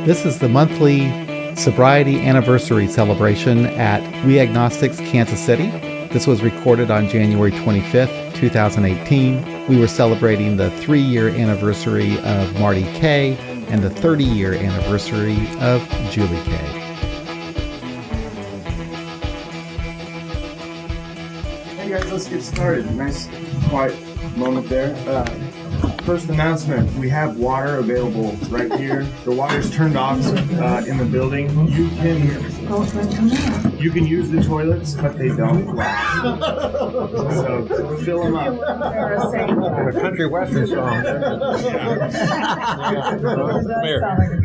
This is the monthly Sobriety Anniversary celebration at We Agnostics, Kansas City. This was recorded on January 25th, 2018. We were celebrating the 3-year anniversary of Marty K and the 30-year anniversary of Julie K. Hey guys, let's get started. Nice, quiet moment there. First announcement, we have water available right here. The water's turned off in the building. You can use the toilets, but they don't flush. So fill them up. A country western song.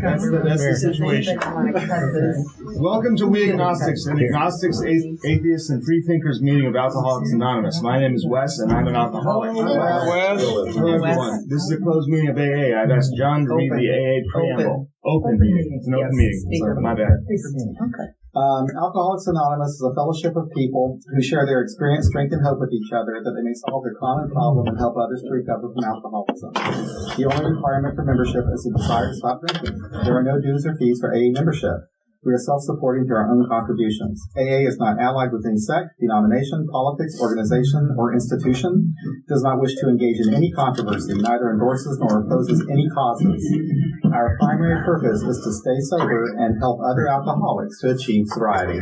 That's the situation. Welcome to We Agnostics, an agnostics, atheists, and freethinkers meeting of Alcoholics Anonymous. My name is Wes, and I'm an alcoholic. Hello, everyone. This is a closed meeting of AA. I've asked John to read the AA preamble. Open meeting. It's an open meeting. So, my bad. Okay. Alcoholics Anonymous is a fellowship of people who share their experience, strength, and hope with each other that they may solve their common problem and help others to recover from alcoholism. The only requirement for membership is a desire to stop drinking. There are no dues or fees for AA membership. We are self-supporting through our own contributions. AA is not allied with any sect, denomination, politics, organization, or institution. Does not wish to engage in any controversy, neither endorses nor opposes any causes. Our primary purpose is to stay sober and help other alcoholics to achieve sobriety.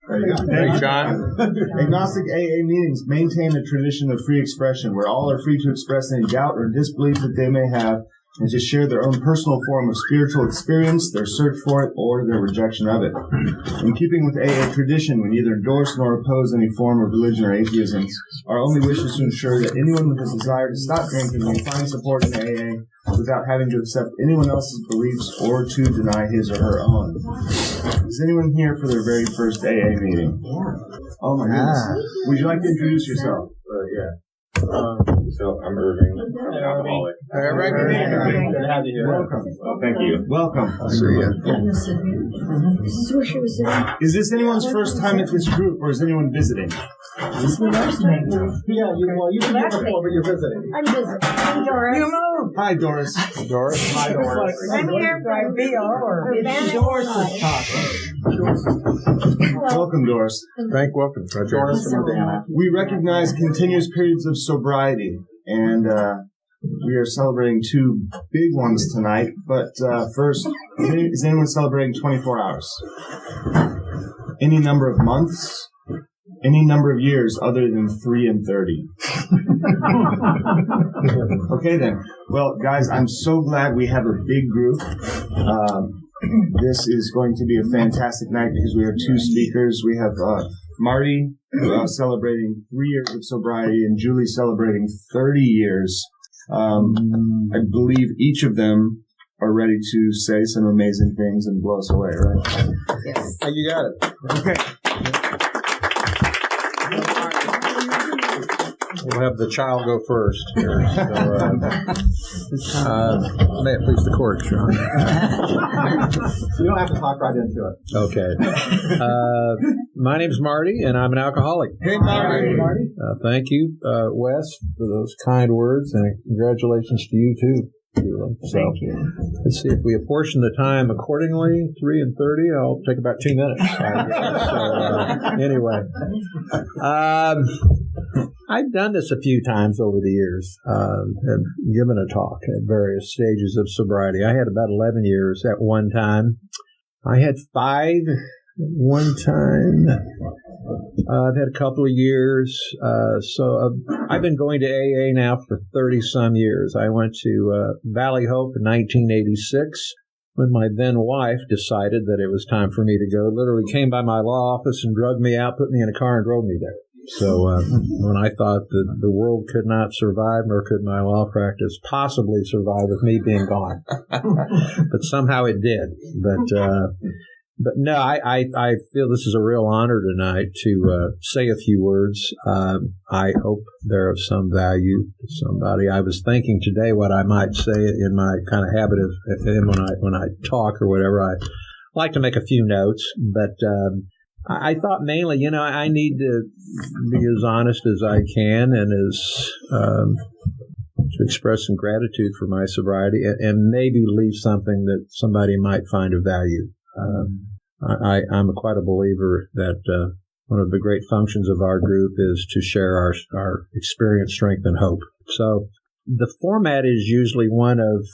There you go. Thanks, John. Agnostic AA meetings maintain a tradition of free expression where all are free to express any doubt or disbelief that they may have and to share their own personal form of spiritual experience, their search for it, or their rejection of it. In keeping with AA tradition, we neither endorse nor oppose any form of religion or atheism. Our only wish is to ensure that anyone with a desire to stop drinking may find support in AA without having to accept anyone else's beliefs or to deny his or her own. Is anyone here for their very first AA meeting? Oh my goodness. Would you like to introduce yourself? Yeah. So I'm Irving. I'm an alcoholic. Good to have you here. Welcome. Oh, thank you. Welcome. I'll see you. Is this anyone's first time at this group, or is anyone visiting? Yeah, you've been here before, but you're visiting. I'm visiting. I'm Doris. You moved. Hi, Doris. Doris. Hi, Doris. I'm here from or it's Doris talking. Welcome, Doris. Welcome. Doris from Urbana. We recognize continuous periods of sobriety, and we are celebrating 2 big ones tonight. But first, is anyone celebrating 24 hours? Any number of months? Any number of years other than 3 and 30. Okay, then. Well, guys, I'm so glad we have a big group. This is going to be a fantastic night because we have 2 speakers. We have Marty celebrating 3 years of sobriety and Julie celebrating 30 years. I believe each of them are ready to say some amazing things and blow us away, right? Yes. You got it. Okay. We'll have the child go first here. So, may it please the court, Sean. You don't have to talk right into it. Okay. My name's Marty, and I'm an alcoholic. Hey, Marty. Thank you, Wes, for those kind words, and congratulations to you, too. So, Thank you. Let's see if we apportion the time accordingly. 3 and 30. I'll take about 2 minutes. Anyway, I've done this a few times over the years. Have given a talk at various stages of sobriety. I had about 11 years at one time. I had 5 at one time. I've had a couple of years. So I've been going to AA now for 30-some years. I went to Valley Hope in 1986 when my then wife decided that it was time for me to go. Literally came by my law office and drugged me out, put me in a car, and drove me there. So when I thought that the world could not survive, nor could my law practice possibly survive with me being gone. But somehow it did. But no, I feel this is a real honor tonight to say a few words. I hope they're of some value to somebody. I was thinking today what I might say in my kind of habit of when I talk or whatever. I like to make a few notes, but I thought mainly, I need to be as honest as I can and as to express some gratitude for my sobriety and maybe leave something that somebody might find of value. I'm quite a believer that one of the great functions of our group is to share our experience, strength, and hope. So the format is usually one of,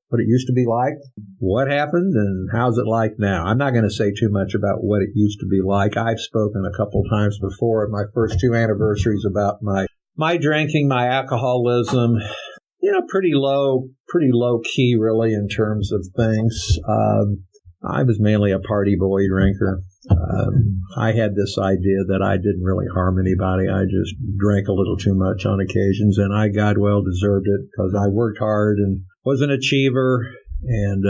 what it used to be like, what happened, and how's it like now. I'm not going to say too much about what it used to be like. I've spoken a couple times before at my first 2 anniversaries about my drinking, my alcoholism, pretty low key really in terms of things. I was mainly a party boy drinker. I had this idea that I didn't really harm anybody. I just drank a little too much on occasions, and I, God well, deserved it because I worked hard and was an achiever and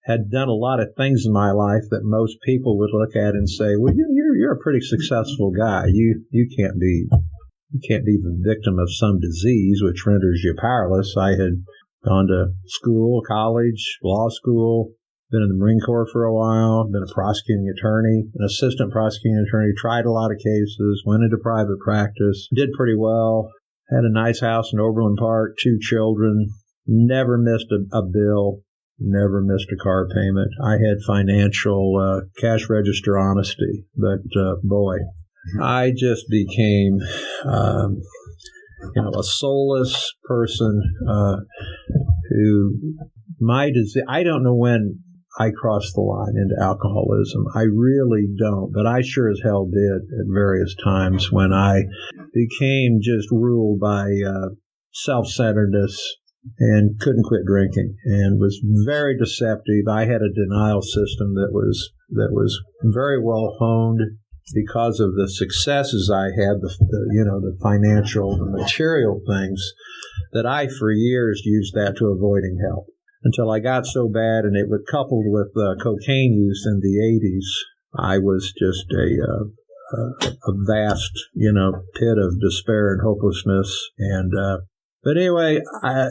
had done a lot of things in my life that most people would look at and say, well, you're a pretty successful guy. You can't be the victim of some disease which renders you powerless. I had gone to school, college, law school, been in the Marine Corps for a while, been a prosecuting attorney, an assistant prosecuting attorney, tried a lot of cases, went into private practice, did pretty well, had a nice house in Overland Park, 2 children, never missed a bill, never missed a car payment. I had financial cash register honesty, but boy, I just became a soulless person who I don't know when I crossed the line into alcoholism. I really don't, but I sure as hell did at various times when I became just ruled by self-centeredness and couldn't quit drinking and was very deceptive. I had a denial system that was very well honed because of the successes I had, the financial, the material things that I for years used that to avoiding help. Until I got so bad, and it was coupled with cocaine use in the 80s, I was just a vast, pit of despair and hopelessness. And but anyway, I've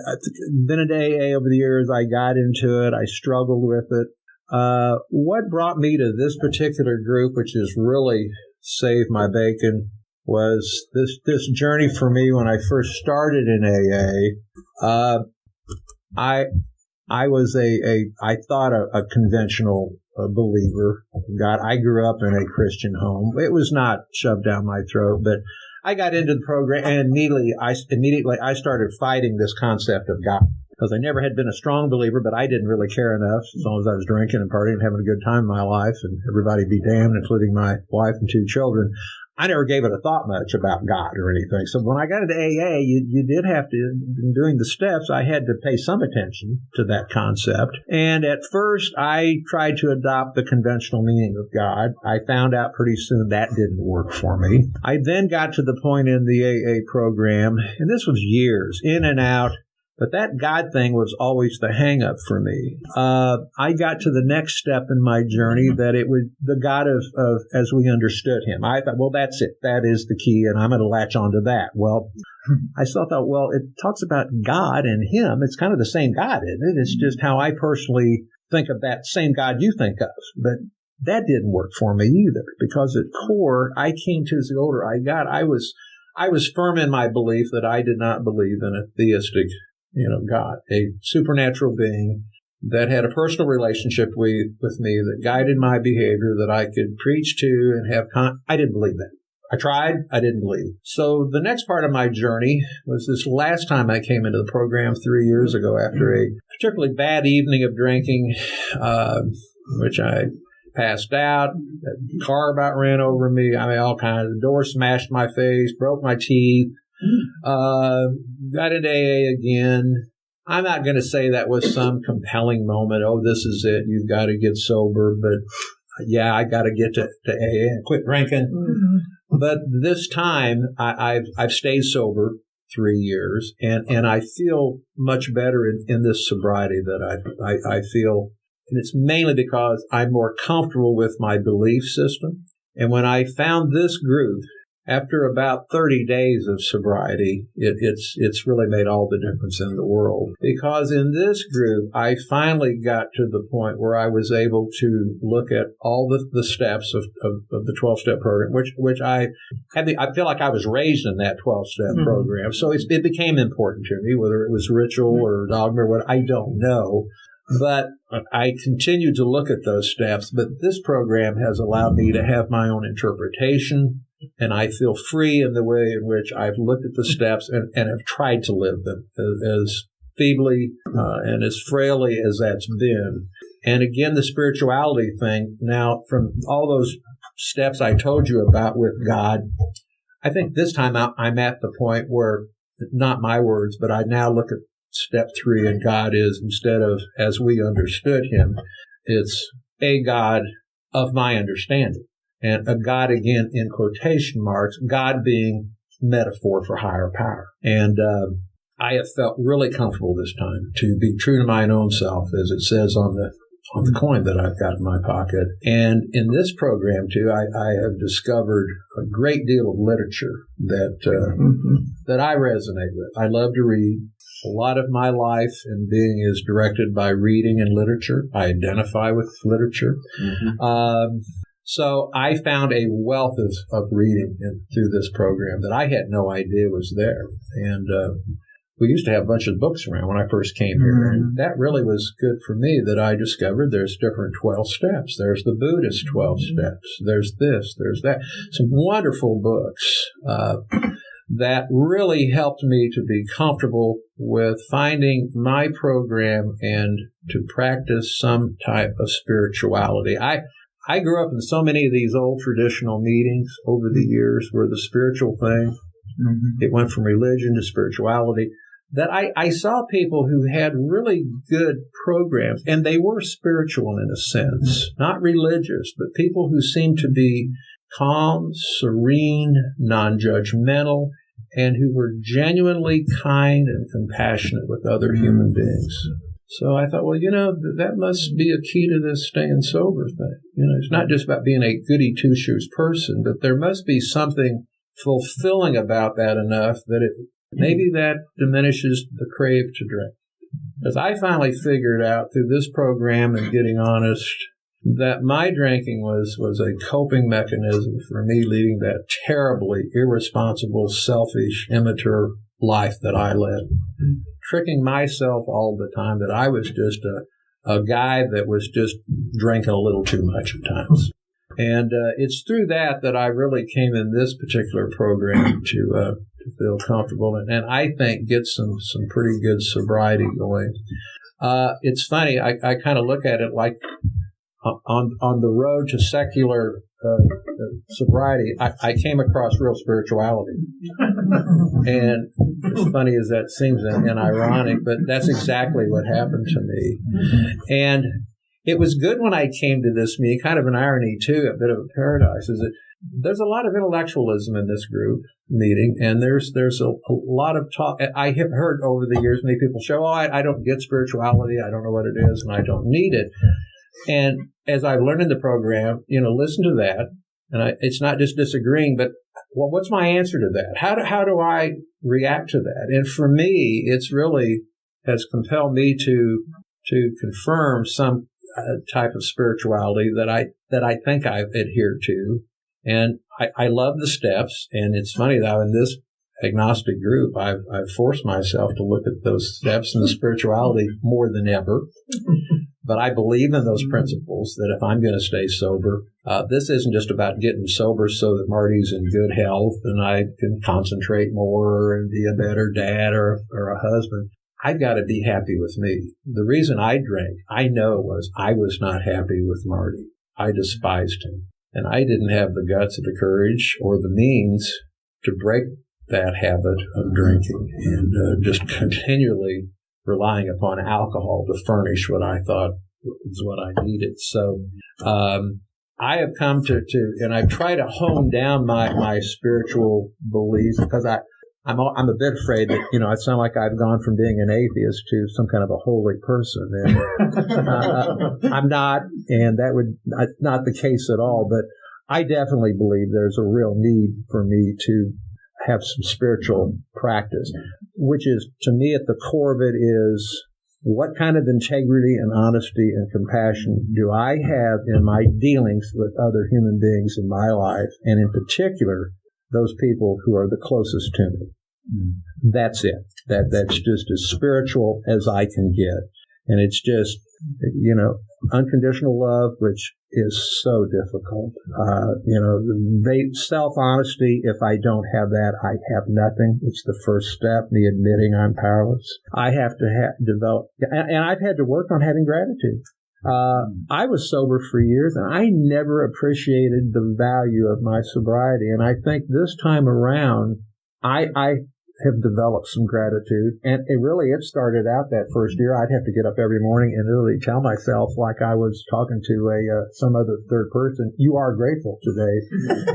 been in AA over the years. I got into it. I struggled with it. What brought me to this particular group, which has really saved my bacon, was this journey for me when I first started in AA. I was I thought a conventional believer. God, I grew up in a Christian home. It was not shoved down my throat, but I got into the program and immediately I started fighting this concept of God because I never had been a strong believer, but I didn't really care enough as long as I was drinking and partying and having a good time in my life and everybody be damned, including my wife and 2 children. I never gave it a thought much about God or anything. So when I got into AA, you did have to, in doing the steps, I had to pay some attention to that concept. And at first, I tried to adopt the conventional meaning of God. I found out pretty soon that didn't work for me. I then got to the point in the AA program, and this was years, in and out, but that God thing was always the hang-up for me. I got to the next step in my journey that it was the God of as we understood him. I thought, well, that's it. That is the key, and I'm going to latch onto that. Well, I still thought, well, it talks about God and him. It's kind of the same God, isn't it? It's just how I personally think of that same God you think of. But that didn't work for me either, because at core, I came to, as the older I got, I was firm in my belief that I did not believe in a theistic God, a supernatural being that had a personal relationship with me, that guided my behavior, that I could preach to and have I didn't believe that. I tried, I didn't believe. So the next part of my journey was this last time I came into the program 3 years ago after a particularly bad evening of drinking, which I passed out, a car about ran over me, all kinds. The door smashed my face, broke my teeth. Got into AA again. I'm not going to say that was some compelling moment. Oh, this is it. You've got to get sober. But yeah, I got to get to AA and quit drinking. Mm-hmm. But this time, I've stayed sober 3 years, and I feel much better in this sobriety that I feel. And it's mainly because I'm more comfortable with my belief system. And when I found this group, after about 30 days of sobriety, it's really made all the difference in the world. Because in this group, I finally got to the point where I was able to look at all the steps of the 12-step program, which I feel like I was raised in that 12-step program. So it became important to me, whether it was ritual or dogma or what, I don't know. But I continued to look at those steps. But this program has allowed me to have my own interpretation, and I feel free in the way in which I've looked at the steps and have tried to live them as feebly and as frailly as that's been. And again, the spirituality thing, now from all those steps I told you about with God, I think this time I'm at the point where, not my words, but I now look at step 3, and God is, instead of as we understood him, it's a God of my understanding. And a God, again, in quotation marks, God being metaphor for higher power. And I have felt really comfortable this time to be true to my own self, as it says on the coin that I've got in my pocket. And in this program, too, I have discovered a great deal of literature that I resonate with. I love to read. A lot of my life and being is directed by reading and literature. I identify with literature. So I found a wealth of reading through this program that I had no idea was there. And we used to have a bunch of books around when I first came here. And that really was good for me, that I discovered there's different 12 steps. There's the Buddhist 12 steps. There's this, there's that. Some wonderful books that really helped me to be comfortable with finding my program and to practice some type of spirituality. I grew up in so many of these old traditional meetings over the years where the spiritual thing, it went from religion to spirituality, that I saw people who had really good programs, and they were spiritual in a sense, not religious, but people who seemed to be calm, serene, non-judgmental, and who were genuinely kind and compassionate with other human beings. So I thought, well, that must be a key to this staying sober thing. It's not just about being a goody two-shoes person, but there must be something fulfilling about that enough that maybe that diminishes the crave to drink. Because I finally figured out through this program and getting honest that my drinking was a coping mechanism for me leading that terribly irresponsible, selfish, immature life that I led. Tricking myself all the time that I was just a guy that was just drinking a little too much at times. And it's through that I really came in this particular program to feel comfortable and I think get some pretty good sobriety going. It's funny, I kind of look at it like on the road to secular sobriety, I came across real spirituality. And as funny as that seems and ironic, but that's exactly what happened to me. And it was good when I came to this meeting, kind of an irony too, a bit of a paradox, is that there's a lot of intellectualism in this group meeting, and there's a lot of talk. I have heard over the years many people show, I don't get spirituality, I don't know what it is, and I don't need it. And as I've learned in the program, listen to that. And it's not just disagreeing, but what's my answer to that? How do I react to that? And for me, it's really has compelled me to confirm some type of spirituality that I think I've adhered to. And I love the steps. And it's funny though, in this agnostic group, I've forced myself to look at those steps and the spirituality more than ever. But I believe in those principles that if I'm going to stay sober, this isn't just about getting sober so that Marty's in good health and I can concentrate more and be a better dad or a husband. I've got to be happy with me. The reason I drank, I know, was I was not happy with Marty. I despised him. And I didn't have the guts or the courage or the means to break that habit of drinking and just continually relying upon alcohol to furnish what I thought was what I needed. So I have come to and I try to hone down my spiritual beliefs because I'm a bit afraid that, I sound like I've gone from being an atheist to some kind of a holy person. And I'm not, and that would not the case at all. But I definitely believe there's a real need for me to have some spiritual practice, which is, to me, at the core of it is, what kind of integrity and honesty and compassion do I have in my dealings with other human beings in my life, and in particular, those people who are the closest to me? That's it. That's just as spiritual as I can get. And it's just, unconditional love, which is so difficult. Self-honesty, if I don't have that, I have nothing. It's the first step, the admitting I'm powerless. I have to develop, and I've had to work on having gratitude. I was sober for years, and I never appreciated the value of my sobriety. And I think this time around, I have developed some gratitude. And it started out that first year. I'd have to get up every morning and literally tell myself, like I was talking to some other third person, you are grateful today.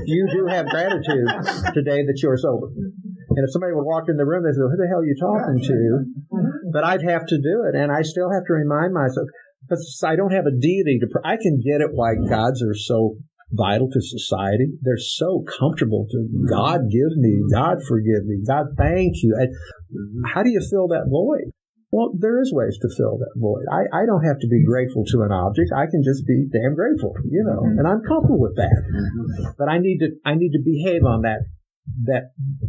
You do have gratitude today that you're sober. And if somebody would walk in the room, they'd say, who the hell are you talking to? But I'd have to do it. And I still have to remind myself, because I don't have a deity I can get it why gods are so vital to society. They're so comfortable to God give me, God forgive me, God thank you. And how do you fill that void? Well, there is ways to fill that void. I don't have to be grateful to an object. I can just be damn grateful, and I'm comfortable with that. But I need to behave on that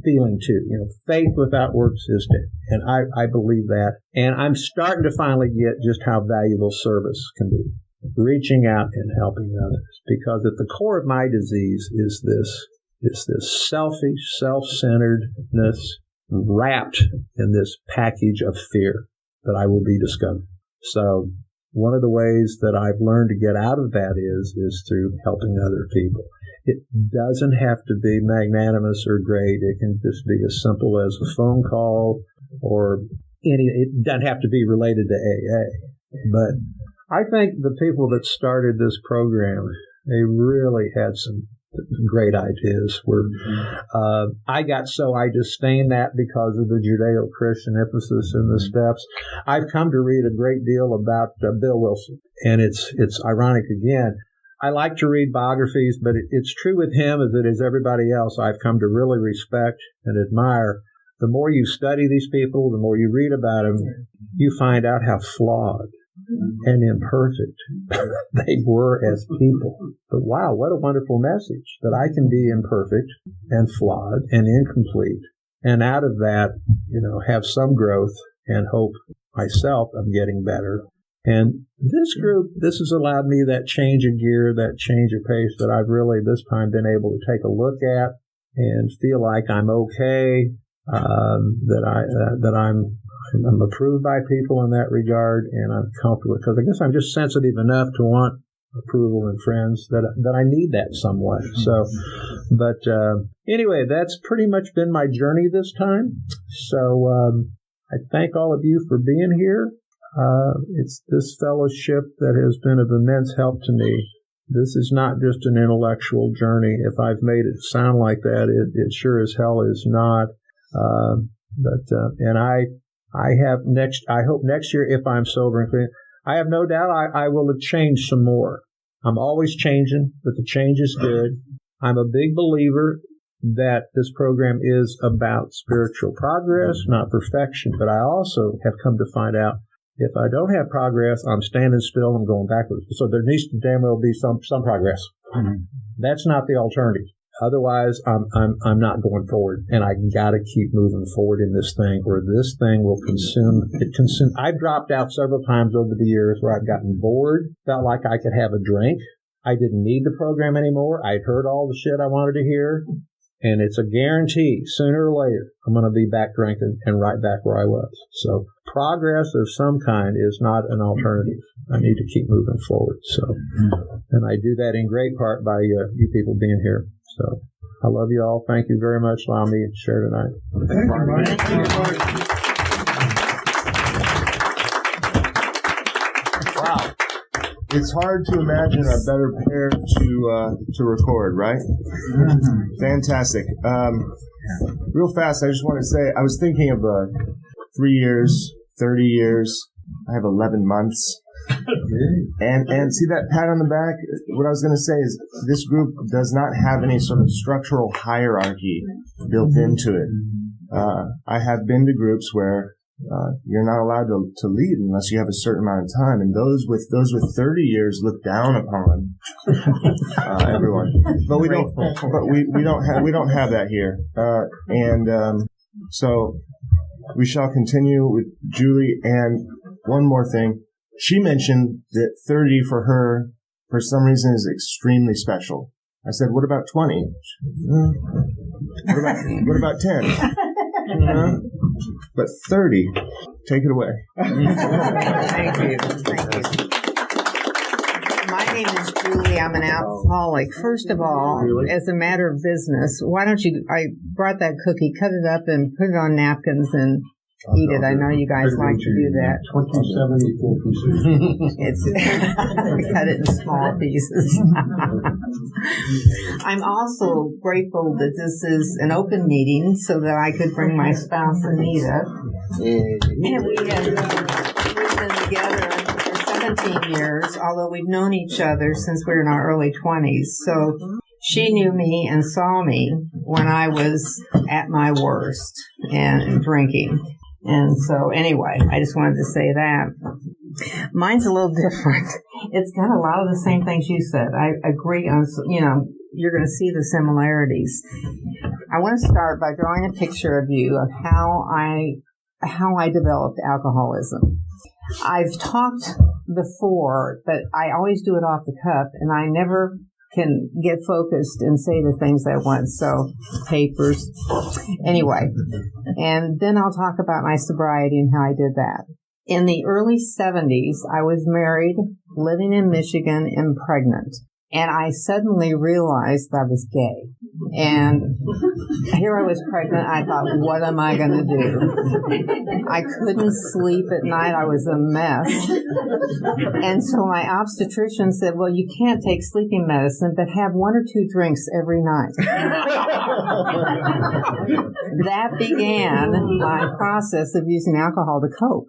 feeling too. Faith without works is dead. And I believe that. And I'm starting to finally get just how valuable service can be. Reaching out and helping others. Because at the core of my disease is this selfish, self-centeredness wrapped in this package of fear that I will be discovered. So one of the ways that I've learned to get out of that is through helping other people. It doesn't have to be magnanimous or great. It can just be as simple as a phone call, or it doesn't have to be related to AA. But I think the people that started this program, they really had some great ideas. I disdain that because of the Judeo-Christian emphasis in the steps. I've come to read a great deal about Bill Wilson, and it's ironic again. I like to read biographies, but it's true with him as it is everybody else. I've come to really respect and admire. The more you study these people, the more you read about them, you find out how flawed and imperfect they were as people. But wow, what a wonderful message that I can be imperfect and flawed and incomplete, and out of that, have some growth and hope myself of getting better. And this group, this has allowed me that change of gear, that change of pace that I've really this time been able to take a look at and feel like I'm okay, that I'm approved by people in that regard, and I'm comfortable, because I guess I'm just sensitive enough to want approval and friends that I need that somewhat. So, but anyway, that's pretty much been my journey this time. So I thank all of you for being here. It's this fellowship that has been of immense help to me. This is not just an intellectual journey. If I've made it sound like that, it sure as hell is not. And I hope next year, if I'm sober and clean, I have no doubt I will have changed some more. I'm always changing, but the change is good. I'm a big believer that this program is about spiritual progress, not perfection. But I also have come to find out, if I don't have progress, I'm standing still and going backwards. So there needs to damn well be some progress. Mm-hmm. That's not the alternative. Otherwise, I'm not going forward, and I got to keep moving forward in this thing, or this thing will consume. I've dropped out several times over the years where I've gotten bored, felt like I could have a drink. I didn't need the program anymore. I'd heard all the shit I wanted to hear, and it's a guarantee. Sooner or later, I'm going to be back drinking and right back where I was. So progress of some kind is not an alternative. I need to keep moving forward. So, and I do that in great part by you people being here. So I love you all. Thank you very much for allowing me to share tonight. Thank you, Marty. Wow. It's hard to imagine a better pair to record, right? Fantastic. Real fast, I just want to say, I was thinking of 3 years, 30 years. I have 11 months. And see that pat on the back? What I was going to say is this group does not have any sort of structural hierarchy built into it. I have been to groups where you're not allowed to lead unless you have a certain amount of time, and those with 30 years look down upon everyone. But we don't. But we don't have that here. So we shall continue with Julie. And one more thing, she mentioned that 30 for her, for some reason, is extremely special. I said, "What about 20? What about 10?" But 30, take it away. Thank you. My name is Julie. I'm an alcoholic. First of all, as a matter of business, why don't you, I brought that cookie, cut it up and put it on napkins and eat it. I know you guys like to do that. 2074 pieces. It's cut it in small pieces. I'm also grateful that this is an open meeting so that I could bring my spouse Anita. And we've been together for 17 years, although we've known each other since we were in our early 20s. So she knew me and saw me when I was at my worst and drinking. And so anyway, I just wanted to say that. Mine's a little different. It's got a lot of the same things you said. I agree on, you're going to see the similarities. I want to start by drawing a picture of you of how I developed alcoholism. I've talked before, but I always do it off the cuff, and I never can get focused and say the things I want. So, papers. Anyway, and then I'll talk about my sobriety and how I did that. In the early 70s, I was married, living in Michigan, and pregnant. And I suddenly realized I was gay. And here I was pregnant. I thought, what am I going to do? I couldn't sleep at night. I was a mess. And so my obstetrician said, well, you can't take sleeping medicine, but have 1 or 2 drinks every night. That began my process of using alcohol to cope.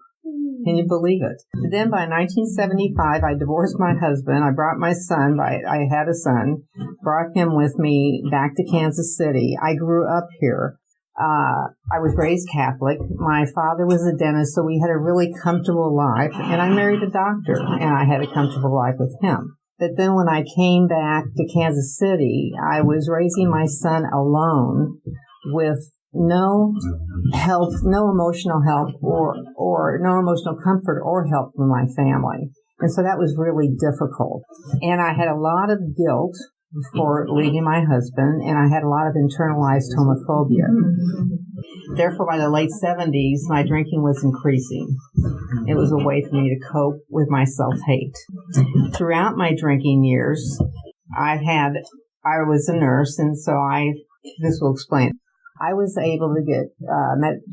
Can you believe it? Then by 1975, I divorced my husband. I brought my son. I had a son. Brought him with me back to Kansas City. I grew up here. I was raised Catholic. My father was a dentist, so we had a really comfortable life. And I married a doctor, and I had a comfortable life with him. But then when I came back to Kansas City, I was raising my son alone with no help, no emotional help or no emotional comfort or help from my family. And so that was really difficult. And I had a lot of guilt for leaving my husband, and I had a lot of internalized homophobia. Therefore, by the late 70s, my drinking was increasing. It was a way for me to cope with my self-hate. Throughout my drinking years, I was a nurse, and so this will explain. I was able to get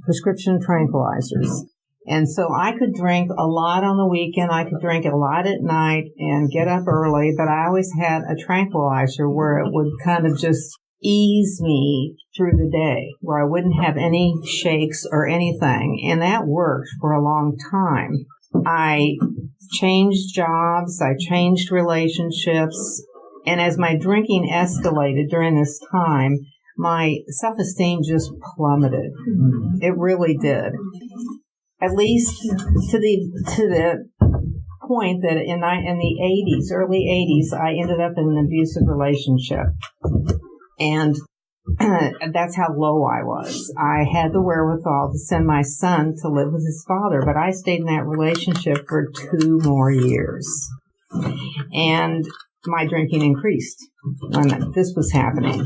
prescription tranquilizers. And so I could drink a lot on the weekend. I could drink a lot at night and get up early, but I always had a tranquilizer where it would kind of just ease me through the day, where I wouldn't have any shakes or anything. And that worked for a long time. I changed jobs. I changed relationships. And as my drinking escalated during this time, my self-esteem just plummeted. It really did. At least to the point that in the 80s, early 80s, I ended up in an abusive relationship. And that's how low I was. I had the wherewithal to send my son to live with his father, but I stayed in that relationship for 2 more years. And my drinking increased when this was happening.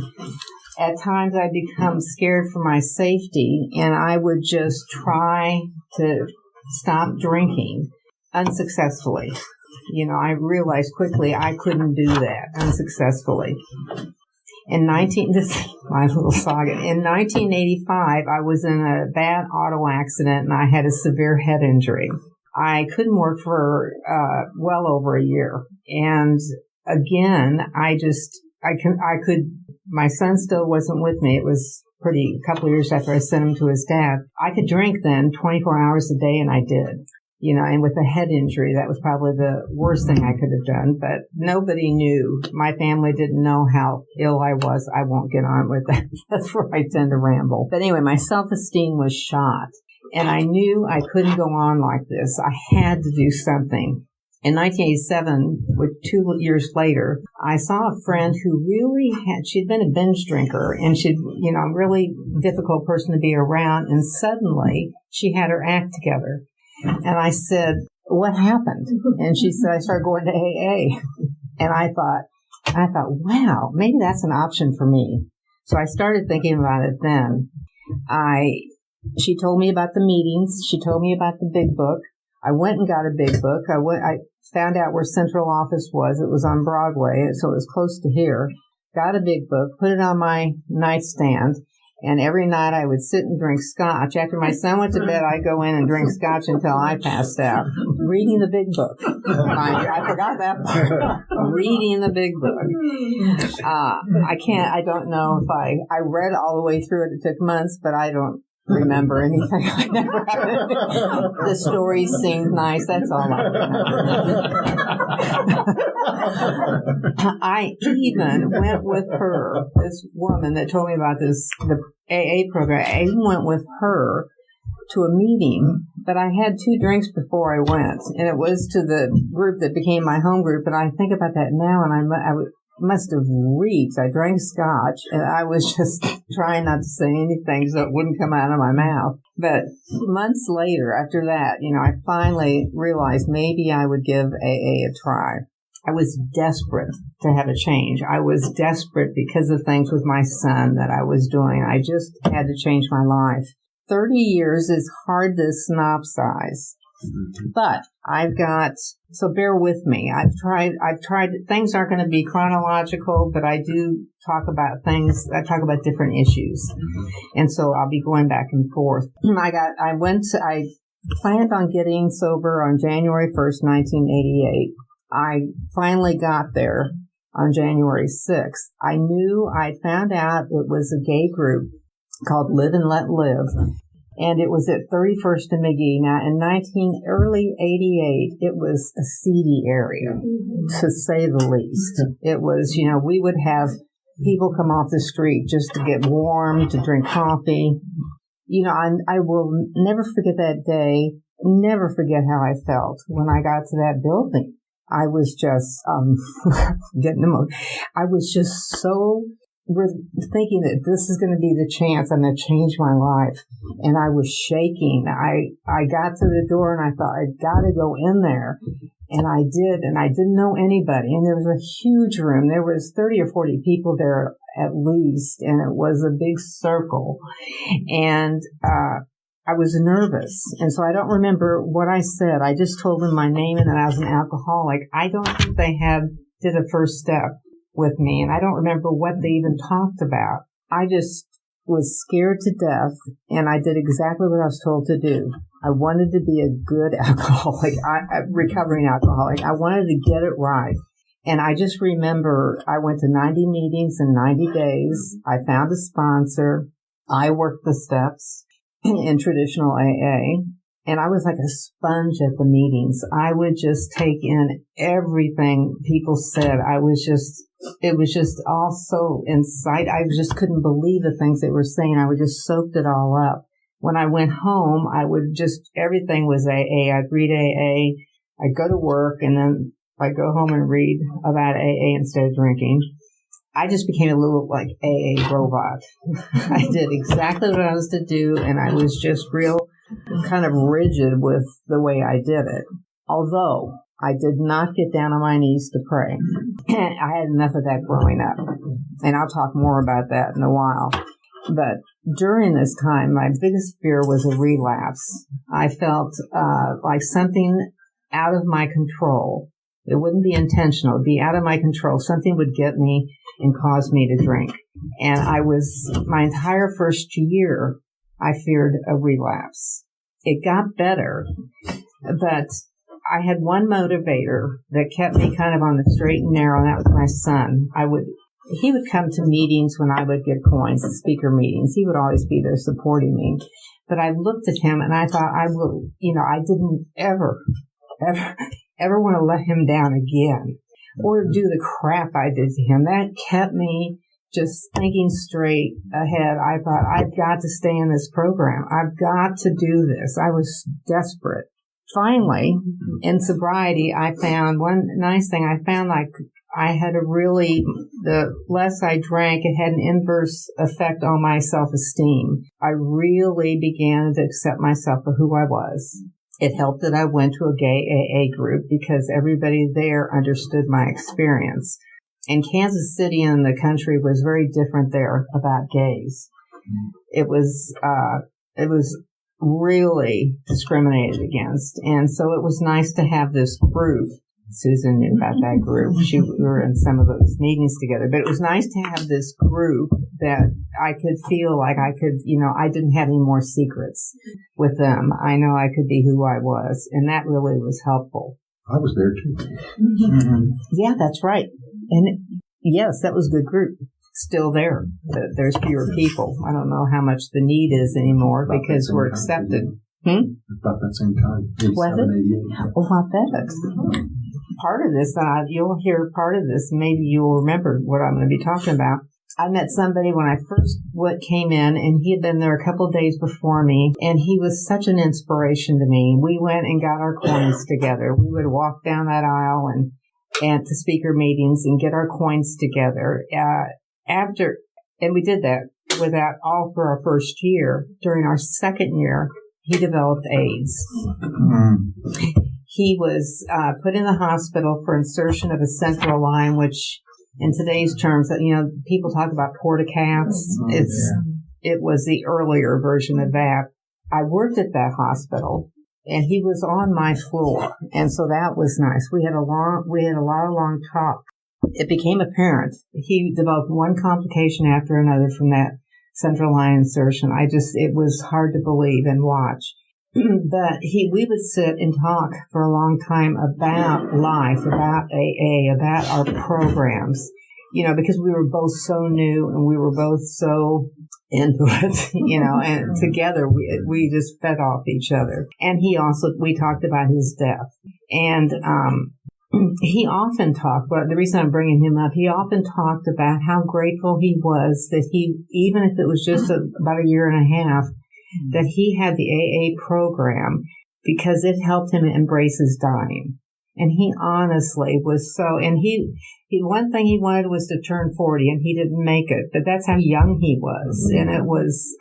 At times I'd become scared for my safety, and I would just try to stop drinking unsuccessfully. I realized quickly I couldn't do that unsuccessfully. In 1985, I was in a bad auto accident, and I had a severe head injury. I couldn't work for well over a year. And again, my son still wasn't with me. It was a couple of years after I sent him to his dad. I could drink then 24 hours a day, and I did. And with a head injury, that was probably the worst thing I could have done. But nobody knew. My family didn't know how ill I was. I won't get on with that. That's where I tend to ramble. But anyway, my self-esteem was shot. And I knew I couldn't go on like this. I had to do something. In 1987, 2 years later, I saw a friend who really she'd been a binge drinker, and she'd, a really difficult person to be around, and suddenly she had her act together. And I said, what happened? And she said, I started going to AA. And I thought, wow, maybe that's an option for me. So I started thinking about it then. She told me about the meetings. She told me about the big book. I went and got a big book. I found out where central office was. It was on Broadway, so it was close to here. Got a big book, put it on my nightstand, and every night I would sit and drink scotch. After my son went to bed, I'd go in and drink scotch until I passed out. Reading the big book. I forgot that part. Reading the big book. I don't know if I read all the way through it. It took months, but I don't remember anything. I never The stories seemed nice. That's all I remember. I even went with her, this woman that told me about the AA program. I even went with her to a meeting, but I had 2 drinks before I went, and it was to the group that became my home group. And I think about that now, and I must have reeked. I drank scotch, and I was just trying not to say anything so it wouldn't come out of my mouth. But months later, after that, I finally realized maybe I would give AA a try. I was desperate to have a change. I was desperate because of things with my son that I was doing. I just had to change my life. 30 years is hard to synopsize. But so bear with me. I've tried, things aren't going to be chronological, but I do talk about I talk about different issues. And so I'll be going back and forth. I planned on getting sober on January 1st, 1988. I finally got there on January 6th. I found out it was a gay group called Live and Let Live. And it was at 31st and McGee. Now, in early 88, it was a seedy area, to say the least. It was, we would have people come off the street just to get warm, to drink coffee. I will never forget that day, never forget how I felt when I got to that building. I was just, getting emotional. I was just so thinking that this is going to be the chance I'm going to change my life. And I was shaking. I got to the door and I thought, I got to go in there. And I did. And I didn't know anybody. And there was a huge room. There was 30 or 40 people there at least. And it was a big circle. And, I was nervous. And so I don't remember what I said. I just told them my name and that I was an alcoholic. I don't think they did a first step with me, and I don't remember what they even talked about. I just was scared to death, and I did exactly what I was told to do. I wanted to be a good alcoholic, recovering alcoholic. I wanted to get it right. And I just remember I went to 90 meetings in 90 days. I found a sponsor. I worked the steps in traditional AA. And I was like a sponge at the meetings. I would just take in everything people said. It was just all so inside. I just couldn't believe the things they were saying. I would just soaked it all up. When I went home, everything was AA. I'd read AA. I'd go to work, and then I'd go home and read about AA instead of drinking. I just became a little like AA robot. I did exactly what I was to do, and I was just real kind of rigid with the way I did it. Although I did not get down on my knees to pray. I had enough of that growing up. And I'll talk more about that in a while. But during this time, my biggest fear was a relapse. I felt like something out of my control. It wouldn't be intentional. It would be out of my control. Something would get me and cause me to drink. And my entire first year, I feared a relapse. It got better, but I had one motivator that kept me kind of on the straight and narrow, and that was my son. He would come to meetings when I would get coins, speaker meetings. He would always be there supporting me. But I looked at him and I thought I didn't ever want to let him down again or do the crap I did to him. That kept me just thinking straight ahead. I thought, I've got to stay in this program. I've got to do this. I was desperate. Finally, in sobriety, I found one nice thing. I found like I had the less I drank, it had an inverse effect on my self-esteem. I really began to accept myself for who I was. It helped that I went to a gay AA group because everybody there understood my experience. And Kansas City and the country was very different there about gays. It was really discriminated against. And so it was nice to have this group. Susan knew about that group. We were in some of those meetings together. But it was nice to have this group that I could feel like I could, I didn't have any more secrets with them. I know I could be who I was. And that really was helpful. I was there too. Yeah, that's right. And yes, that was a good group. Still there. There's fewer people. I don't know how much the need is anymore because we're accepted. About that same time. Was it? Oh, I bet. Part of this, you'll hear part of this, maybe you'll remember what I'm going to be talking about. I met somebody when I first came in, and he had been there a couple of days before me, and he was such an inspiration to me. We went and got our coins together. We would walk down that aisle and to speaker meetings and get our coins together. And we did that all through our first year. During our second year, he developed AIDS. He was put in the hospital for insertion of a central line, which in today's terms, people talk about porta-cats. It was the earlier version of that. I worked at that hospital, and he was on my floor, and so that was nice. We had a lot of long talk. It became apparent he developed one complication after another from that central line insertion. It was hard to believe and watch. But we would sit and talk for a long time about life, about AA, about our programs, because we were both so new and we were both so into it, and together we just fed off each other. And we talked about his death. And he often talked, but the reason I'm bringing him up, he often talked about how grateful he was that even if it was just about a year and a half, that he had the AA program because it helped him embrace his dying. And he honestly was and he one thing he wanted was to turn 40, and he didn't make it, but that's how young he was. And it was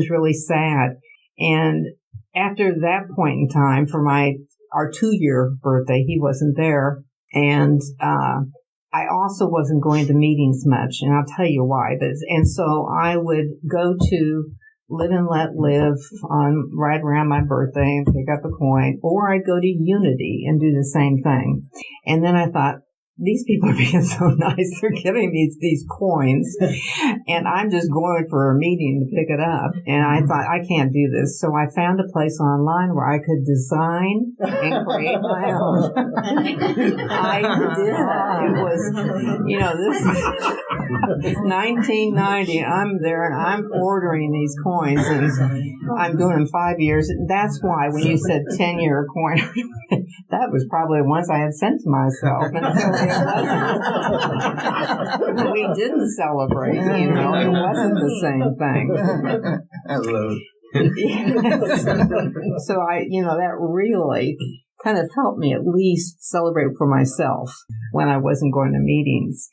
really sad. And after that point in time, for our 2-year birthday, he wasn't there. And, I also wasn't going to meetings much, and I'll tell you why. And so I would go to Live and Let Live right around my birthday and pick up a coin, or I'd go to Unity and do the same thing. And then I thought, these people are being so nice. They're giving me these coins, and I'm just going for a meeting to pick it up. And I thought, I can't do this. So I found a place online where I could design and create my own. I did. It was, this is 1990. I'm there, and I'm ordering these coins, and I'm doing them 5 years. That's why when you said 10-year coin, that was probably ones I had sent to myself. We didn't celebrate, it wasn't the same thing. Hello. So that really kind of helped me at least celebrate for myself when I wasn't going to meetings.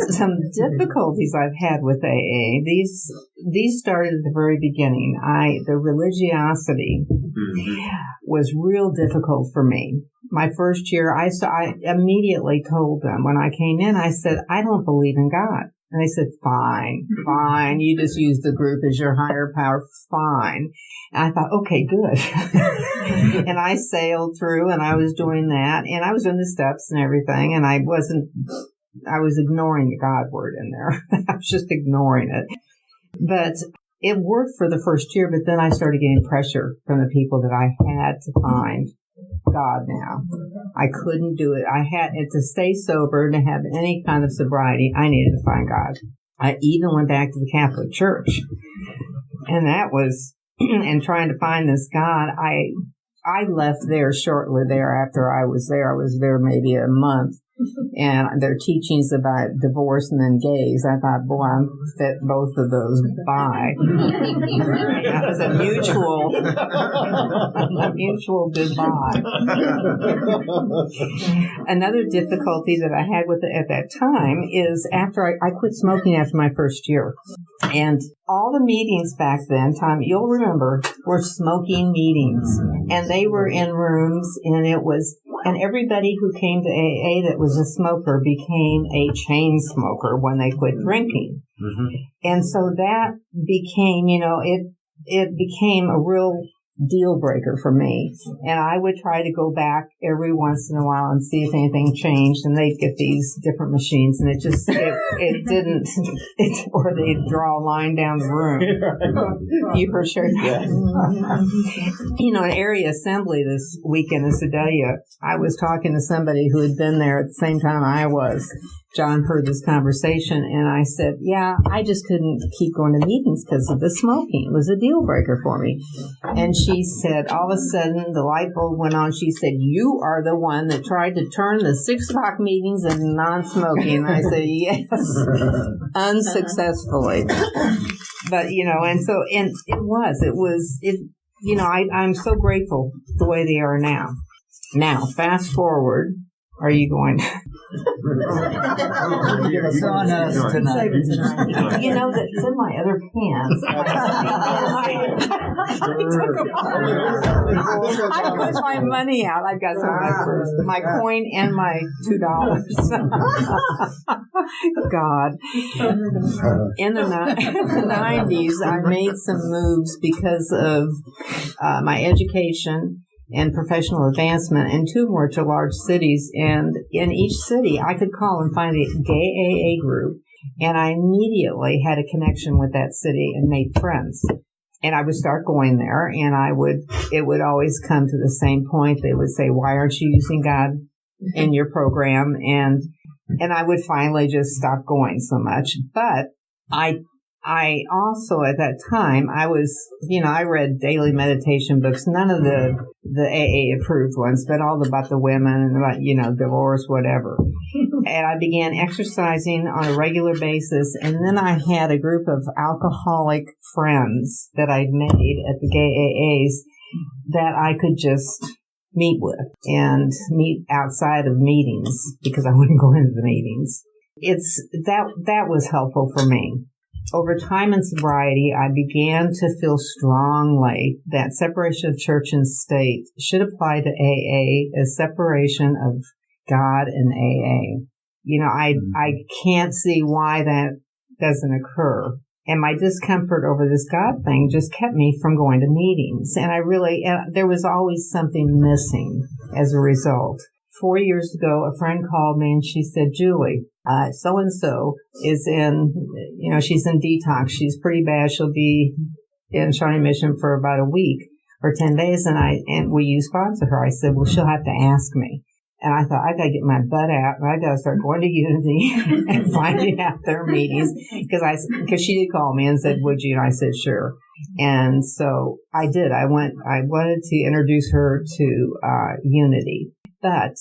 Some difficulties I've had with AA, these started at the very beginning. The religiosity was real difficult for me. My first year, I immediately told them when I came in, I said, I don't believe in God. And they said, fine. You just use the group as your higher power. Fine. And I thought, okay, good. And I sailed through, and I was doing that, and I was doing the steps and everything, and I was ignoring the God word in there. I was just ignoring it. But it worked for the first year, but then I started getting pressure from the people that I had to find God now. I couldn't do it. I had to stay sober, to have any kind of sobriety, I needed to find God. I even went back to the Catholic Church And that was, and trying to find this God, I left there shortly thereafter I was there. I was there maybe a month. And their teachings about divorce and then gays, I thought, boy, I fit both of those by. That was a mutual goodbye. Another difficulty that I had with it at that time is after I quit smoking after my first year. And all the meetings back then, Tom, you'll remember, were smoking meetings. And they were in rooms, and everybody who came to AA that was a smoker became a chain smoker when they quit drinking. Mm-hmm. And so that became, it became a real deal breaker for me. And I would try to go back every once in a while and see if anything changed. And they'd get these different machines, and it didn't, or they'd draw a line down the room. You for sure. Yeah. In area assembly this weekend in Sedalia, I was talking to somebody who had been there at the same time I was. John heard this conversation, and I said, yeah, I just couldn't keep going to meetings because of the smoking. It was a deal breaker for me. And she said, all of a sudden, the light bulb went on. She said, you are the one that tried to turn the 6 o'clock meetings into non-smoking. And I said, yes, unsuccessfully. But, I'm so grateful the way they are now. Now, fast forward. Are you going? It's on us tonight. That's in my other pants. I put my money out. I've got some of my purse, my coin, and my $2. God. In the 90s, I made some moves because of my education and professional advancement, and 2 more to large cities. And in each city, I could call and find a gay AA group, and I immediately had a connection with that city and made friends. And I would start going there, and it would always come to the same point. They would say, why aren't you using God in your program? And I would finally just stop going so much. But I also, at that time, I was, I read daily meditation books, none of the AA approved ones, but all about the women and about, divorce, whatever. And I began exercising on a regular basis. And then I had a group of alcoholic friends that I'd made at the gay AAs that I could just meet with and meet outside of meetings because I wouldn't go into the meetings. That was helpful for me. Over time in sobriety, I began to feel strongly that separation of church and state should apply to AA as separation of God and AA. I can't see why that doesn't occur. And my discomfort over this God thing just kept me from going to meetings. And there was always something missing as a result. 4 years ago, a friend called me and she said, Julie, so-and-so is she's in detox. She's pretty bad. She'll be in Shawnee Mission for about a week or 10 days. And will you sponsor her? I said, well, she'll have to ask me. And I thought, I got to get my butt out and I got to start going to Unity and finding out their meetings. Because she did call me and said, would you? And I said, sure. And so I did. I wanted to introduce her to Unity. But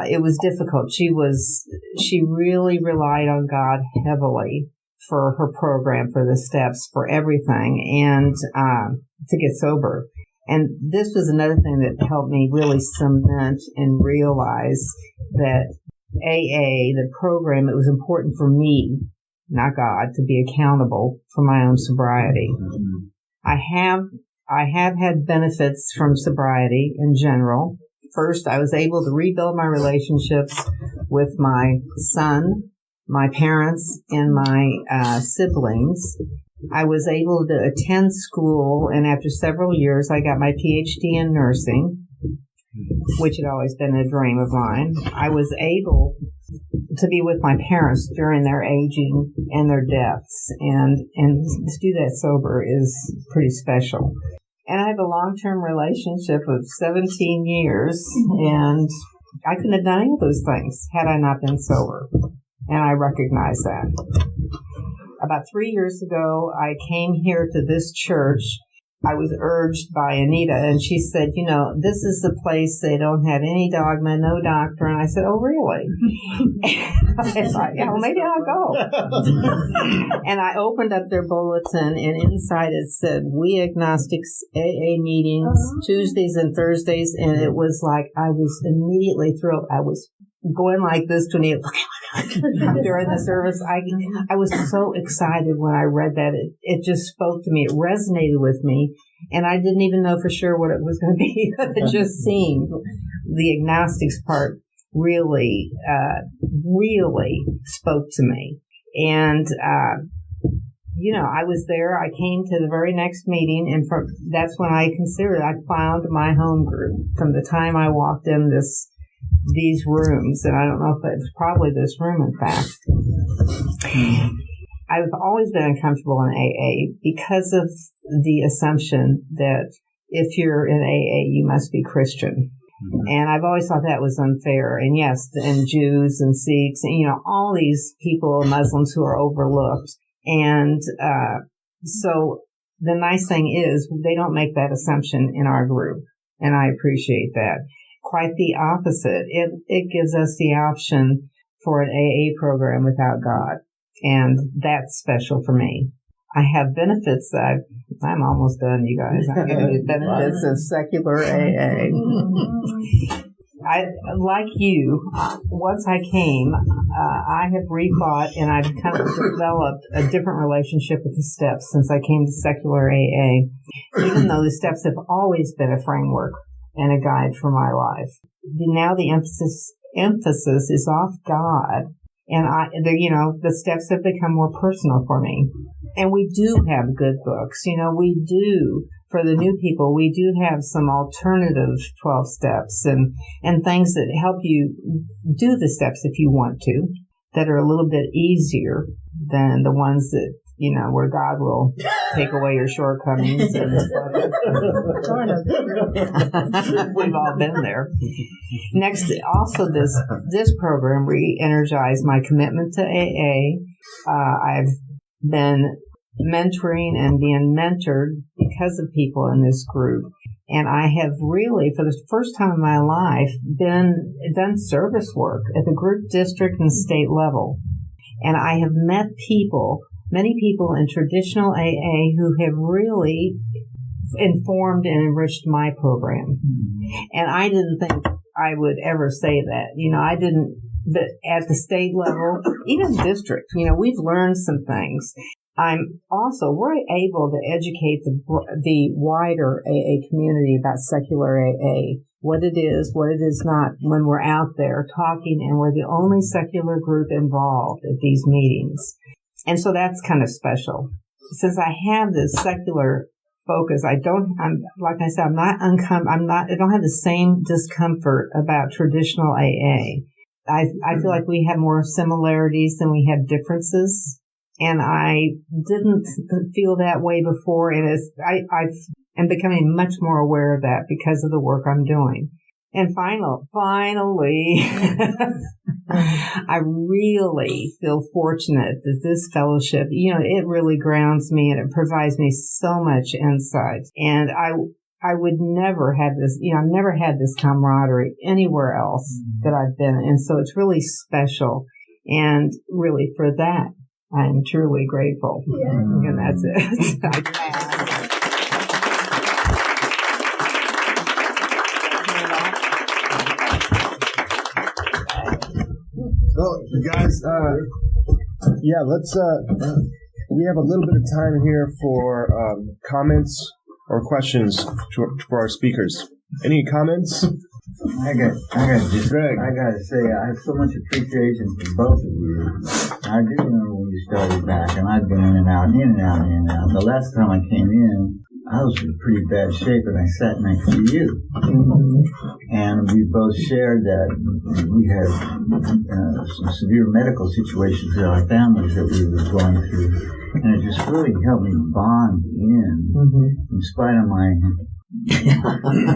it was difficult. She really relied on God heavily for her program, for the steps, for everything, and to get sober. And this was another thing that helped me really cement and realize that AA, the program, it was important for me, not God, to be accountable for my own sobriety. Mm-hmm. I have had benefits from sobriety in general. First, I was able to rebuild my relationships with my son, my parents, and my siblings. I was able to attend school, and after several years, I got my PhD in nursing, which had always been a dream of mine. I was able to be with my parents during their aging and their deaths, and to do that sober is pretty special. And I have a long-term relationship of 17 years, and I couldn't have done any of those things had I not been sober. And I recognize that. about 3 years ago, I came here to this church. I was urged by Anita, and she said, this is the place they don't have any dogma, no doctrine. I said, oh, really? I thought, well, maybe I'll go. And I opened up their bulletin, and inside it said, We Agnostics AA meetings, Tuesdays and Thursdays, and it was like, I was immediately thrilled. I was going like this to Anita, during the service. I was so excited when I read that. It just spoke to me. It resonated with me. And I didn't even know for sure what it was going to be. It just seemed the agnostics part really spoke to me. And, I was there. I came to the very next meeting, and that's when I considered I found my home group from the time I walked in these rooms, and I don't know if it's probably this room, in fact. I've always been uncomfortable in AA because of the assumption that if you're in AA, you must be Christian. And I've always thought that was unfair. And yes, and Jews and Sikhs, and, all these people, Muslims who are overlooked. And so the nice thing is they don't make that assumption in our group, and I appreciate that. Quite the opposite. It gives us the option for an AA program without God, and that's special for me. I have benefits that I'm almost done, you guys. I'm giving you benefits of secular AA. Like you, once I came, I have rethought, and I've kind of developed a different relationship with the steps since I came to secular AA, even though the steps have always been a framework and a guide for my life. Now the emphasis is off God, and the steps have become more personal for me. And we do have good books. We do, for the new people, we do have some alternative 12 steps and things that help you do the steps if you want to, that are a little bit easier than the ones that, where God will take away your shortcomings. And we've all been there. Next, also this program re-energized my commitment to AA. I've been mentoring and being mentored because of people in this group. And I have really, for the first time in my life, done service work at the group, district, and state level. And I have met many people in traditional AA who have really informed and enriched my program. And I didn't think I would ever say that. I didn't, but at the state level, even district, we've learned some things. We're able to educate the wider AA community about secular AA, what it is not, when we're out there talking, and we're the only secular group involved at these meetings. And so that's kind of special. Since I have this secular focus, I don't have the same discomfort about traditional AA. I feel like we have more similarities than we have differences. And I didn't feel that way before. And I'm becoming much more aware of that because of the work I'm doing. And finally, I really feel fortunate that this fellowship, it really grounds me and it provides me so much insight. And I would never have this, I've never had this camaraderie anywhere else that I've been. And so it's really special. And really for that, I am truly grateful. Yeah. And that's it. Well, guys, let's, we have a little bit of time here for comments or questions for our speakers. Any comments? I got to say, I have so much appreciation for both of you. I do remember when you started back, and I've been in and out. The last time I came in, I was in pretty bad shape, and I sat next to you. And we both shared that we had some severe medical situations in our families that we were going through. And it just really helped me bond in spite of my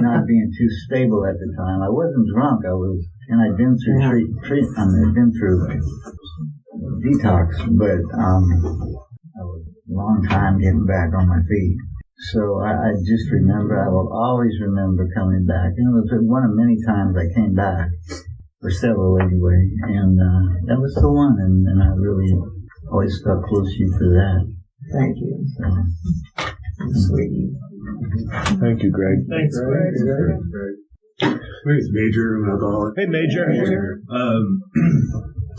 not being too stable at the time. I wasn't drunk. I'd been through treatment. I'd been through detox, but long time getting back on my feet. So I just remember, I will always remember coming back. And it was one of many times I came back, or several anyway, and that was the one, and I really always felt close to you for that. Thank you. Sweet. Thank you, Greg. Thanks, Greg. My name's Major. I'm an alcoholic. Hey, Major.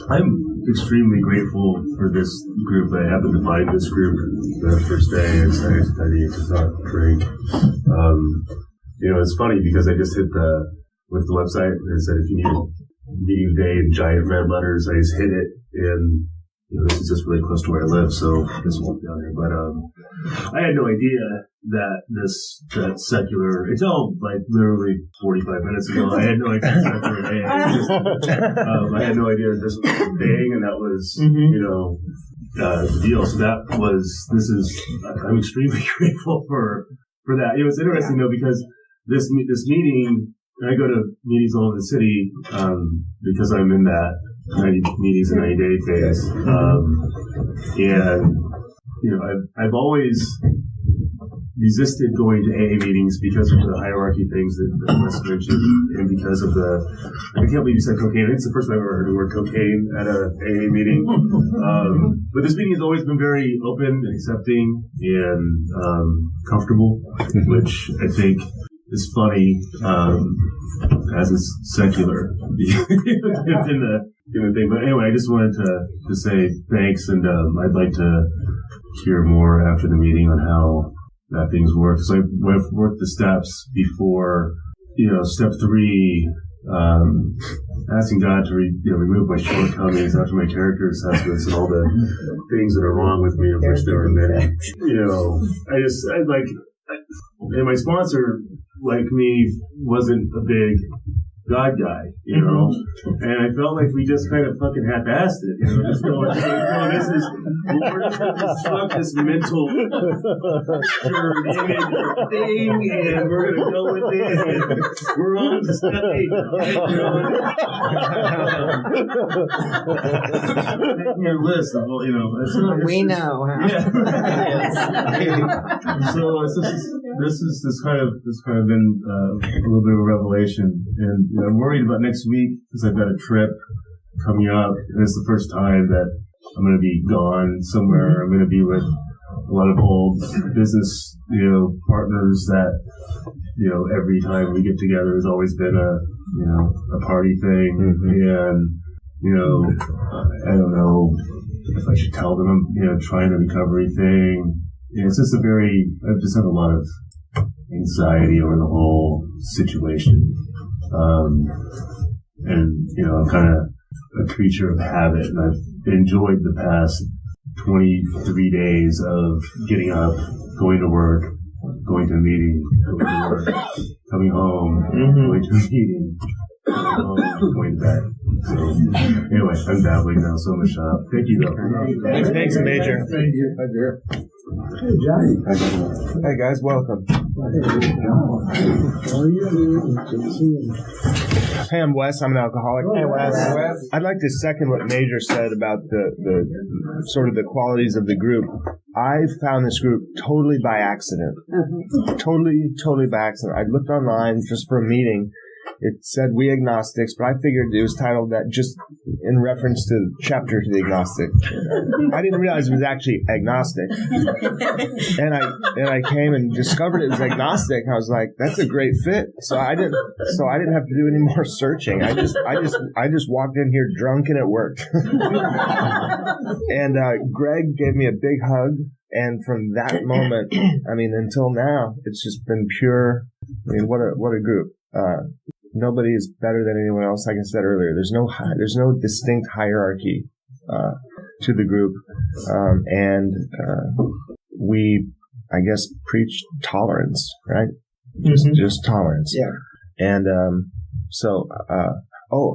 I'm extremely grateful for this group. I happened to find this group the first day. I decided to study. It's not drink. It's funny because I just hit the website and it said if you need a meeting day in giant red letters, I just hit it, and this is just really close to where I live, so this won't be on here. But I had no idea that secular, until like literally 45 minutes ago, I had no idea secular AA. I had no idea this was a thing, and that was, the deal. So I'm extremely grateful for that. It was interesting though, because this meeting, I go to meetings all over the city, because I'm in that 90 meetings in 90-day phase. I've always resisted going to AA meetings because of the hierarchy things that Wes mentioned, and because of I can't believe you said cocaine. It's the first time I've ever heard the word cocaine at a AA meeting. But this meeting has always been very open, accepting, and comfortable, which I think is funny, as is secular in the thing. But anyway, I just wanted to say thanks, and I'd like to hear more after the meeting on how that things work. So I've worked the steps before, step 3, asking God to remove my shortcomings after my character assessments and all the things that are wrong with me, of which there are many. And my sponsor, like me, wasn't a big God guy, and I felt like we just kind of fucking half-assed it, just going, we're just going to construct this mental image thing, and we're going to go with it, and we're on to step 8 Making your list of, we know, huh? Yeah. So this has kind of been a little bit of a revelation, and I'm worried about next week because I've got a trip coming up, and it's the first time that I'm going to be gone somewhere. I'm going to be with a lot of old business, partners that, every time we get together has always been a party thing, and I don't know if I should tell them I'm trying a recovery thing. It's just I've just had a lot of anxiety over the whole situation. I'm kind of a creature of habit, and I've enjoyed the past 23 days of getting up, going to work, going to a meeting, going to work, coming home, going to a meeting, going to bed. So, anyway, I'm babbling now, so much shop. Thank you, though. Thanks, Major. Thank you. Hey, Johnny. Hey, guys, welcome. Hey, I'm Wes. I'm an alcoholic. Hey, Wes. I'd like to second what Major said about the sort of the qualities of the group. I found this group totally by accident. Totally by accident. I looked online just for a meeting. It said We Agnostics, but I figured it was titled that just in reference to the chapter to the agnostic. I didn't realize it was actually agnostic. And I came and discovered it was agnostic. I was like, that's a great fit. So I didn't have to do any more searching. I just walked in here drunk and it worked. And Greg gave me a big hug, and from that moment, until now, it's just been pure. What a group. Nobody is better than anyone else. Like I said earlier, there's no distinct hierarchy to the group, and we, I guess, preach tolerance, right? Just tolerance. Yeah. And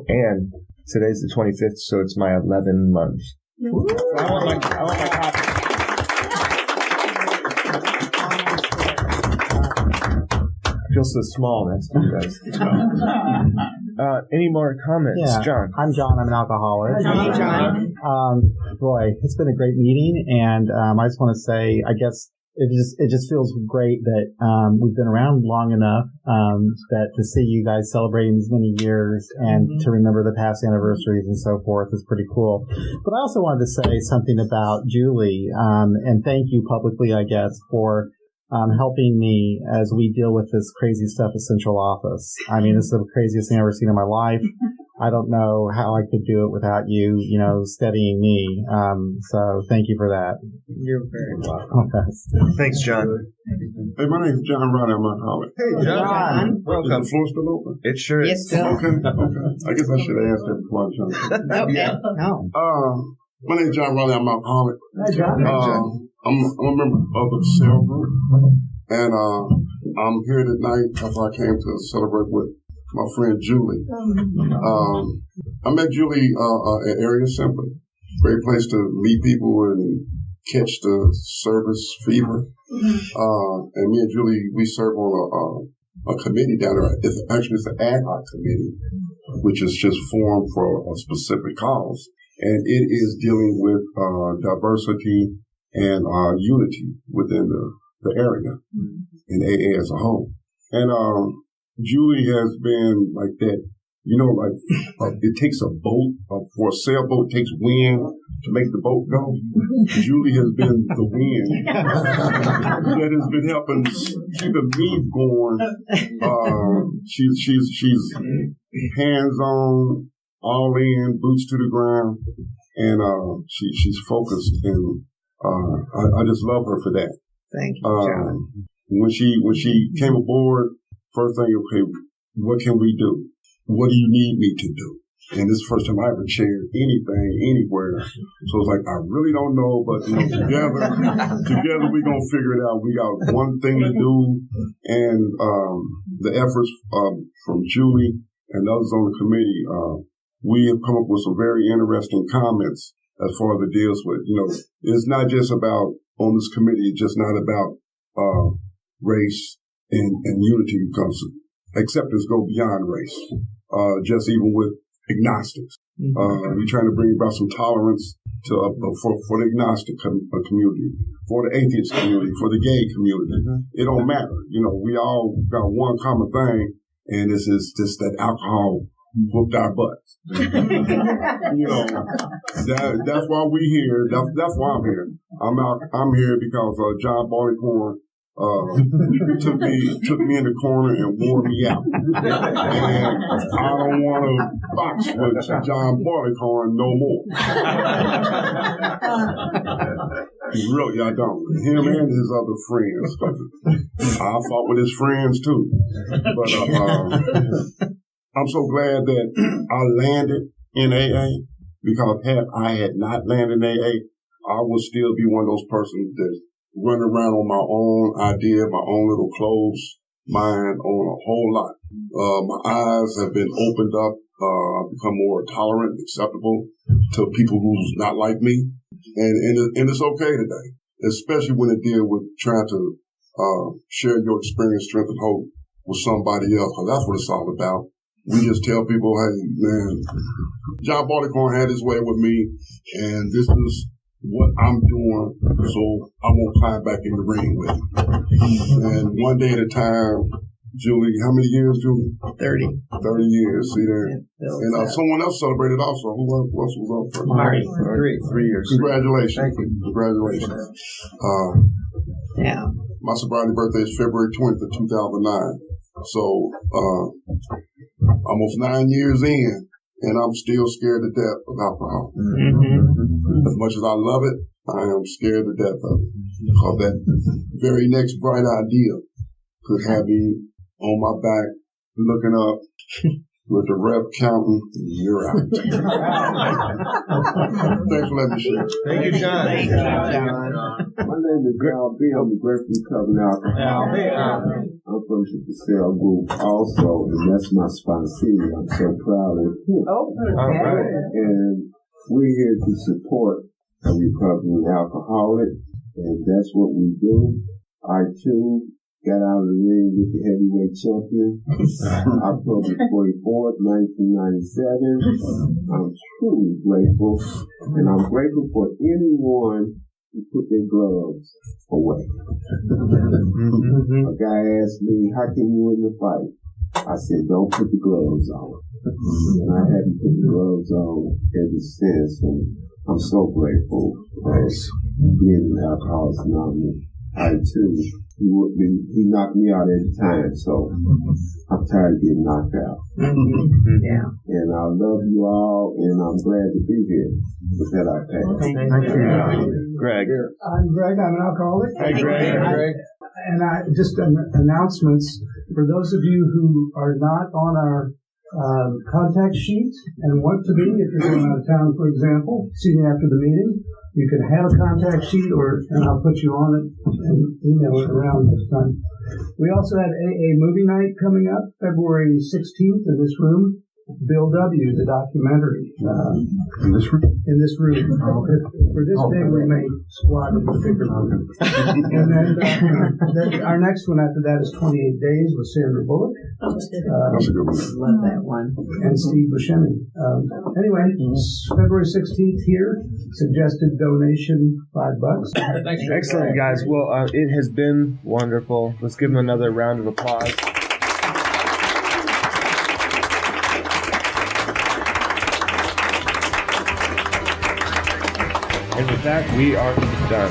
and today's the 25th, so it's my 11th month. So I want my copy. I feel so small next to you guys. Any more comments, Yeah. John? I'm John. I'm an alcoholic. Hey, John. Boy, it's been a great meeting, and I just want to say, I guess it just feels great that we've been around long enough that to see you guys celebrating these many years and to remember the past anniversaries and so forth is pretty cool. But I also wanted to say something about Julie, and thank you publicly, I guess, for helping me as we deal with this crazy stuff at Central Office. I mean, this is the craziest thing I've ever seen in my life. I don't know how I could do it without you, steadying me. So thank you for that. You're very welcome. Thanks, John. Hey, my name's John Roddy. I'm an alcoholic. Hey, John. Welcome. Is the floor still open? It sure is. Yes, still. Okay. I guess I should have asked that before I jumped in. No. My name's John Roddy. I'm an alcoholic. Hey, John. I'm a member of the cell group, and I'm here tonight because I came to celebrate with my friend Julie. I met Julie at Area Assembly. Great place to meet people and catch the service fever. And me and Julie, we serve on a committee down there. It's an ad hoc committee, which is just formed for a specific cause. And it is dealing with diversity and unity within the area in AA as a whole. And Julie has been like that, it takes a boat, for a sailboat, it takes wind to make the boat go. Julie has been the wind that has been helping keeping me going. She's hands-on, all in, boots to the ground, and she's focused, and I just love her for that. Thank you, John. When she came aboard, first thing, okay, what can we do? What do you need me to do? And this is the first time I ever chaired anything, anywhere. So it's like, I really don't know, but together we're going to figure it out. We got one thing to do. And the efforts from Julie and others on the committee, we have come up with some very interesting comments as far as it deals with, it's not just about, on this committee, it's just not about race and unity, because acceptance go beyond race. Just even with agnostics, we're trying to bring about some tolerance to for the agnostic community, for the atheist community, for the gay community. It don't matter. We all got one common thing, and this is just that alcohol whooped our butts. That's why we're here. That's why I'm here. I'm here because John Barleycorn took me in the corner and wore me out. And I don't want to box with John Barleycorn no more. Really, I don't. Him and his other friends. I fought with his friends too. But I'm so glad that I landed in AA, because had I had not landed in AA, I would still be one of those persons that run around on my own idea, my own little closed mind on a whole lot. My eyes have been opened up, become more tolerant, acceptable to people who's not like me. And it's okay today, especially when it deals with trying to share your experience, strength, and hope with somebody else, because that's what it's all about. We just tell people, hey, man, John Barleycorn had his way with me, and this is what I'm doing, so I won't climb back in the ring with him. And one day at a time, Julie, how many years, Julie? 30 years, see there. And someone else celebrated also. Who else was on first? Marty. 3 years. Congratulations. Thank you. Congratulations. Yeah. My sobriety birthday is February 20th of 2009. So, almost 9 years in, and I'm still scared to death of alcohol. As much as I love it, I am scared to death of it. Because that very next bright idea could have me on my back, looking up, with the ref counting, you're out. Thanks for letting me share. Thank you, John. Thank you, John. My name is Al B. I'm the Great Recovery Alcoholic. I'm from the cell group also, and that's my sponsee. I'm so proud of him. Oh, all right. And we're here to support a recovering alcoholic, and that's what we do. I too got out of the ring with the heavyweight champion, October 24th, 1997. I'm truly grateful, and I'm grateful for anyone who put their gloves away. A guy asked me, how can you win the fight? I said, don't put the gloves on. And I haven't put the gloves on ever since, and I'm so grateful for being an Alcoholics Anonymous. I too, he knocked me out every time, so I'm tired of getting knocked out. Yeah. And I love you all, and I'm glad to be here. With that, I pass. Thank you. Greg. I'm Greg. I'm an alcoholic. Hi, Greg. And just announcements for those of you who are not on our contact sheet and want to be, if you're going out of town, for example, see me after the meeting. You can have a contact sheet, and I'll put you on it and email it around this time. We also have AA movie night coming up, February 16th in this room. Bill W., the documentary. In this room? In this room. For this big, we may squat in the bigger room. And then our next one after that is 28 Days with Sandra Bullock. That's a good one. Love that one. And Steve Buscemi. Anyway, February 16th here. Suggested donation $5. Excellent, guys. Well, it has been wonderful. Let's give them another round of applause. And with that, we are done.